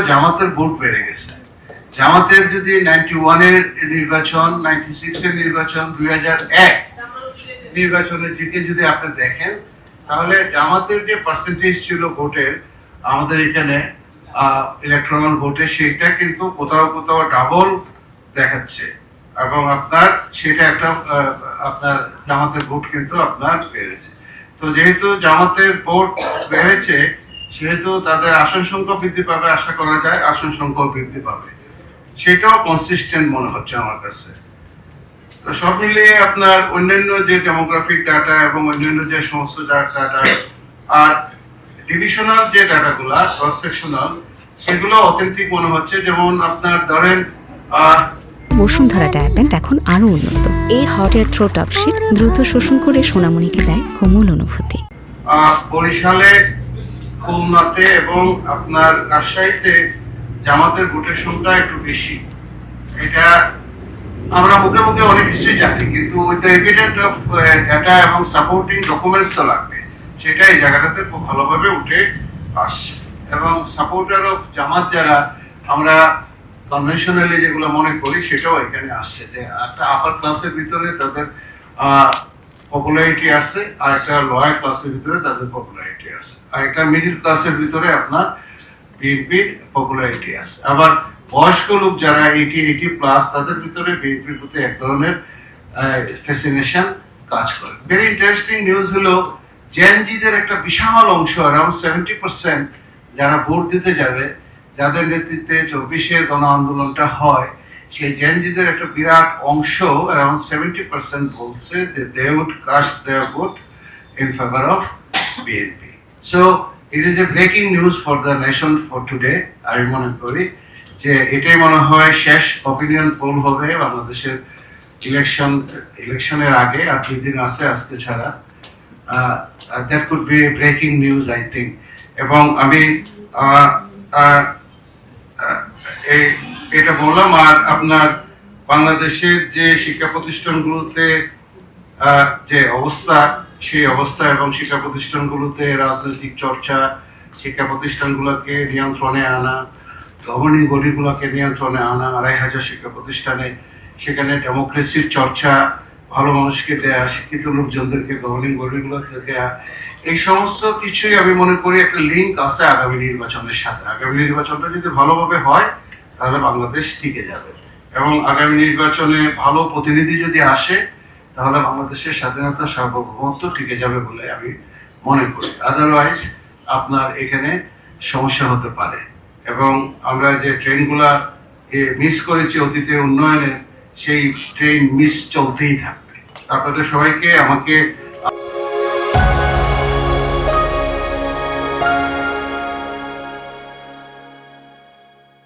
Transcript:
জামাতের ভোট বেড়ে গেছে। জামাতের যদি 91-এর নির্বাচন, 96-এর নির্বাচন, 2001 নির্বাচনের দিকে যদি আপনি দেখেন, তাহলে জামাতের যে পার্সেন্টেজ ছিল ভোটের আমাদের এখানে ইলেকট্রাল ভোটে, সেটা কিন্তু কোথাও কোথাও ডাবল দেখাচ্ছে, এবং আপনার সেটা একটা আপনার জামাতের ভোট কিন্তু আপনার বেড়েছে। তো যেহেতু জামাতের ভোট বেড়েছে, সেহেতু তাদের আসন সংখ্যা বৃদ্ধি পাবে, আশা করা যায় আসন সংখ্যা বৃদ্ধি পাবে, সেটাও কনসিস্টেন্ট মনে হচ্ছে আমার কাছে। তো সব মিলিয়ে আপনার অন্যান্য যে ডেমোগ্রাফিক ডাটা এবং অন্যান্য যে সমস্ত ডাটা আর ডিভিশনাল যে ডাটাগুলা ক্রস সেকশনাল, সেগুলো অথেন্টিক মনে হচ্ছে। যেমন আপনার ধরেন বসুন্ধরা ডায়াপেন্ট এখন আরো উন্নত। এই hot air through top sheet দ্রুত শোষণ করে সোনামণিকে দেয় কোমল অনুভূতি। বরিশালে, খুলনাতে এবং আপনার রাজশাহীতে জামাতের ভোটের সংখ্যা একটু বেশি। এটা আমরা মুখে মুখে অনেক কিছুই জানি, কিন্তু উইথ এভিডেন্ট অফ ডাটা এবং সাপোর্টিং ডকুমেন্টস তো লাগবে, সেটা এই জায়গাটাতে খুব ভালোভাবে উঠে আসছে। এবং সাপোর্টার অফ জামাত যারা আমরা কনভেনশনালি যেগুলো মনে করি, সেটাও এখানে আসছে, যে একটা আপার ক্লাসের ভিতরে তাদের পপুলারিটি আছে, আর একটা লোয়ার ক্লাসের ভিতরে তাদের পপুলারিটি আছে, আর একটা মিডিল ক্লাসের ভিতরে আপনার বিএনপির পপুলারিটি আছে। আবার বয়স্ক লোক যারা 80 প্লাস, তাদের ভিতরে বিএনপির প্রতি এক ধরনের ফ্যাসিনেশন কাজ করে। ভেরি ইন্টারেস্টিং নিউজ হলো জেনজিদের একটা বিশাল অংশ, অ্যারাউন্ড 70% যারা ভোট দিতে যাবে, যাদের নেতৃত্বে 24-এর গণ আন্দোলনটা হয়, সেই জেনজিদের একটা বিরাট অংশ, অ্যারাউন্ড 70% বলছে যে they would cast their vote in favor of BNP. So it is a breaking news for the nation for today. আমি মনে করি যে এটাই মনে হয় শেষ অপিনিয়ন পোল হবে বাংলাদেশের ইলেকশনের আগে, আর 2 দিন আছে আজকে ছাড়া। That could be breaking news I think. এবং আমি এটা বললাম। আর আপনার বাংলাদেশের যে শিক্ষা প্রতিষ্ঠানগুলোতে যে অবস্থা, সেই অবস্থা এবং শিক্ষা প্রতিষ্ঠানগুলোতে রাজনৈতিক চর্চা, শিক্ষা প্রতিষ্ঠানগুলোকে নিয়ন্ত্রণে আনা, গভর্নিং বডিগুলোকে নিয়ন্ত্রণে আনা, 2,500 শিক্ষা প্রতিষ্ঠানে সেখানে ডেমোক্রেসির চর্চা, ভালো মানুষকে দেয়া, শিক্ষিত লোকজনদেরকে গভর্নিং বডিগুলোতে দেয়া, এই সমস্ত কিছুই আমি মনে করি একটা লিঙ্ক আছে আগামী নির্বাচনের সাথে। আগামী নির্বাচনটা যদি ভালোভাবে হয়, তাহলে বাংলাদেশ টিকে যাবে, এবং আগামী নির্বাচনে ভালো প্রতিনিধি যদি আসে, তাহলে বাংলাদেশের স্বাধীনতা, সার্বভৌমত্ব টিকে যাবে বলে আমি মনে করি। আদারওয়াইজ আপনার এখানে সমস্যা হতে পারে। এবং আমরা যে ট্রেনগুলা মিস করেছি অতীতে উন্নয়নের, সেই ট্রেন মিস চলতেই থাকবে। আপনাদের সবাইকে আমাকে